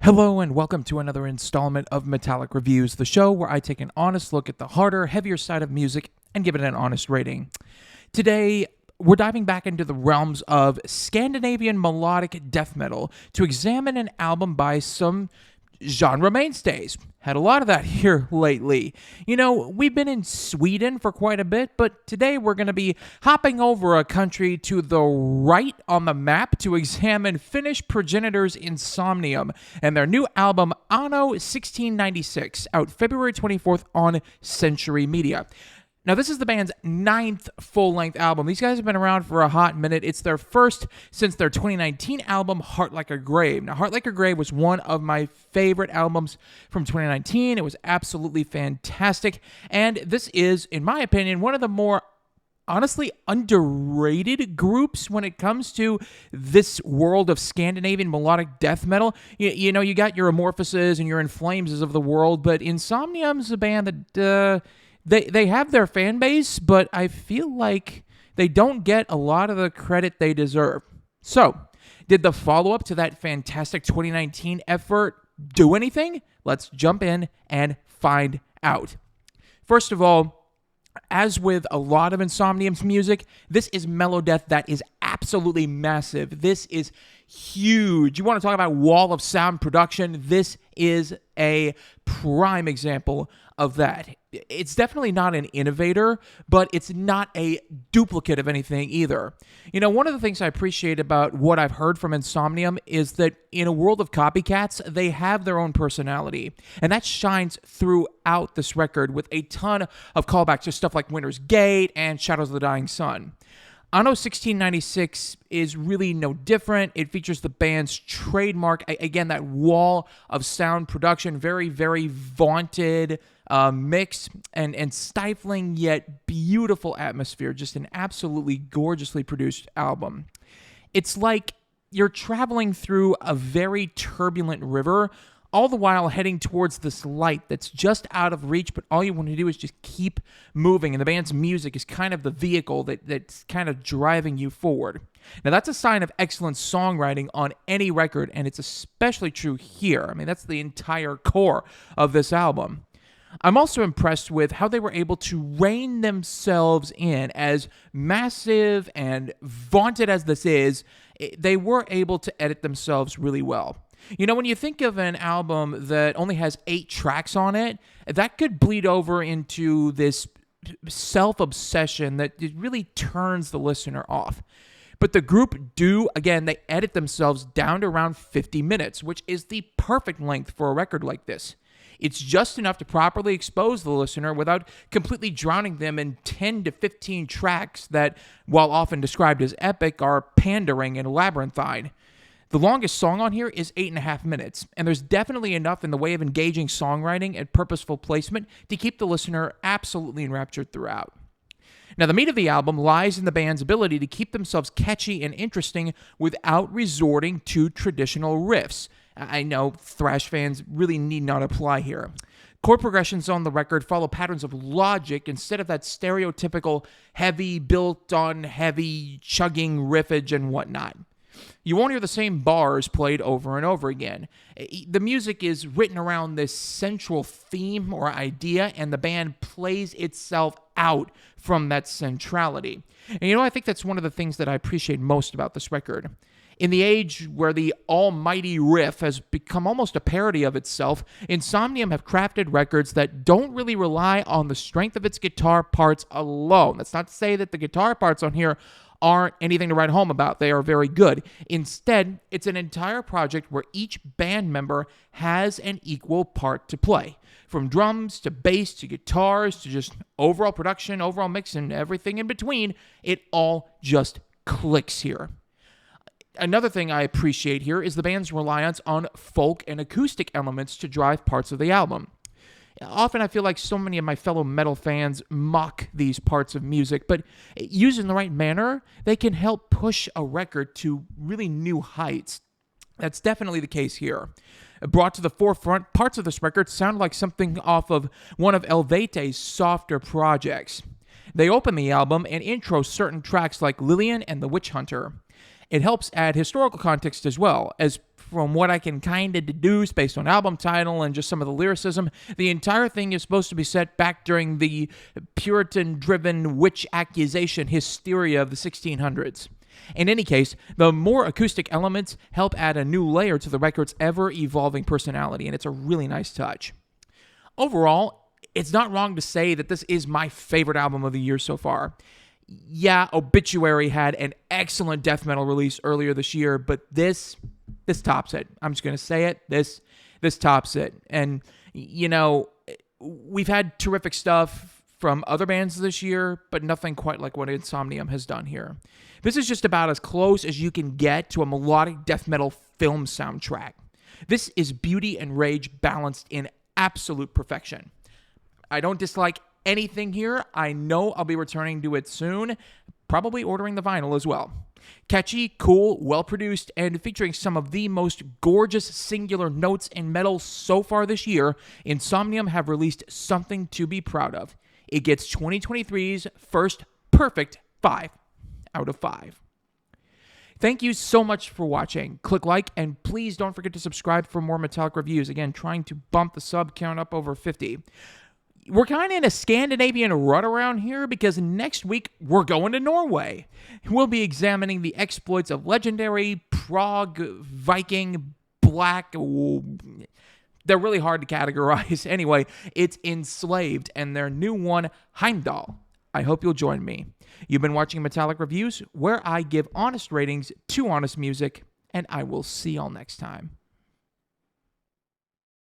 Hello and welcome to another installment of Metallic Reviews, the show where I take an honest look at the harder, heavier side of music and give it an honest rating. Today, we're diving back into the realms of Scandinavian melodic death metal to examine an album by some genre mainstays. Had a lot of that here lately. You know, we've been in Sweden for quite a bit, but today we're going to be hopping over a country to the right on the map to examine Finnish progenitors Insomnium and their new album Anno 1696, out February 24th on Century Media. Now, this is the band's 9th full-length album. These guys have been around for a hot minute. It's their first since their 2019 album, Heart Like a Grave. Now, Heart Like a Grave was one of my favorite albums from 2019. It was absolutely fantastic. And this is, in my opinion, one of the more honestly underrated groups when it comes to this world of Scandinavian melodic death metal. You know, you got your Amorphuses and your In Flameses of the world, but Insomnium's a band that... They have their fan base, but I feel like they don't get a lot of the credit they deserve. So, did the follow-up to that fantastic 2019 effort do anything? Let's jump in and find out. First of all, as with a lot of Insomnium's music, this is melodeath that is absolutely massive. This is huge. You want to talk about wall of sound production? This is a prime example of that. It's definitely not an innovator, but it's not a duplicate of anything either. You know, one of the things I appreciate about what I've heard from Insomnium is that in a world of copycats, they have their own personality. And that shines throughout this record with a ton of callbacks to stuff like Winter's Gate and Shadows of the Dying Sun. Anno 1696 is really no different. It features the band's trademark, again, that wall of sound production, very, very vaunted mix and stifling yet beautiful atmosphere. Just an absolutely gorgeously produced album. It's like you're traveling through a very turbulent river, all the while heading towards this light that's just out of reach, but all you want to do is just keep moving, and the band's music is kind of the vehicle that's kind of driving you forward. Now, that's a sign of excellent songwriting on any record, and it's especially true here. I mean, that's the entire core of this album. I'm also impressed with how they were able to rein themselves in. As massive and vaunted as this is, they were able to edit themselves really well. You know, when you think of an album that only has 8 tracks on it, that could bleed over into this self-obsession that it really turns the listener off. But the group again, they edit themselves down to around 50 minutes, which is the perfect length for a record like this. It's just enough to properly expose the listener without completely drowning them in 10 to 15 tracks that, while often described as epic, are pandering and labyrinthine. The longest song on here is 8.5 minutes, and there's definitely enough in the way of engaging songwriting and purposeful placement to keep the listener absolutely enraptured throughout. Now, the meat of the album lies in the band's ability to keep themselves catchy and interesting without resorting to traditional riffs. I know thrash fans really need not apply here. Chord progressions on the record follow patterns of logic instead of that stereotypical heavy, built-on heavy, chugging riffage and whatnot. You won't hear the same bars played over and over again. The music is written around this central theme or idea, and the band plays itself out from that centrality. And you know, I think that's one of the things that I appreciate most about this record. In the age where the almighty riff has become almost a parody of itself, Insomnium have crafted records that don't really rely on the strength of its guitar parts alone. That's not to say that the guitar parts on here aren't anything to write home about. They are very good. Instead, it's an entire project where each band member has an equal part to play. From drums to bass to guitars to just overall production, overall mix, and everything in between, it all just clicks here. Another thing I appreciate here is the band's reliance on folk and acoustic elements to drive parts of the album. Often I feel like so many of my fellow metal fans mock these parts of music, but used in the right manner, they can help push a record to really new heights. That's definitely the case here. Brought to the forefront, parts of this record sound like something off of one of Helvete's softer projects. They open the album and intro certain tracks like Lillian and The Witch Hunter. It helps add historical context as well, as from what I can kind of deduce based on album title and just some of the lyricism, the entire thing is supposed to be set back during the Puritan-driven witch accusation hysteria of the 1600s. In any case, the more acoustic elements help add a new layer to the record's ever-evolving personality, and it's a really nice touch. Overall, it's not wrong to say that this is my favorite album of the year so far. Yeah, Obituary had an excellent death metal release earlier this year, but this tops it. I'm just going to say it. This tops it. And, you know, we've had terrific stuff from other bands this year, but nothing quite like what Insomnium has done here. This is just about as close as you can get to a melodic death metal film soundtrack. This is beauty and rage balanced in absolute perfection. I don't dislike anything here. I know I'll be returning to it soon, probably ordering the vinyl as well. Catchy, cool, well-produced, and featuring some of the most gorgeous singular notes in metal so far this year, Insomnium have released something to be proud of. It gets 2023's first perfect 5 out of 5. Thank you so much for watching. Click like, and please don't forget to subscribe for more Metallic reviews. Again, trying to bump the sub count up over 50. We're kind of in a Scandinavian rut around here because next week we're going to Norway. We'll be examining the exploits of legendary Prague Viking Black. They're really hard to categorize. Anyway, it's Enslaved and their new one, Heimdall. I hope you'll join me. You've been watching Metallic Reviews, where I give honest ratings to honest music, and I will see y'all next time.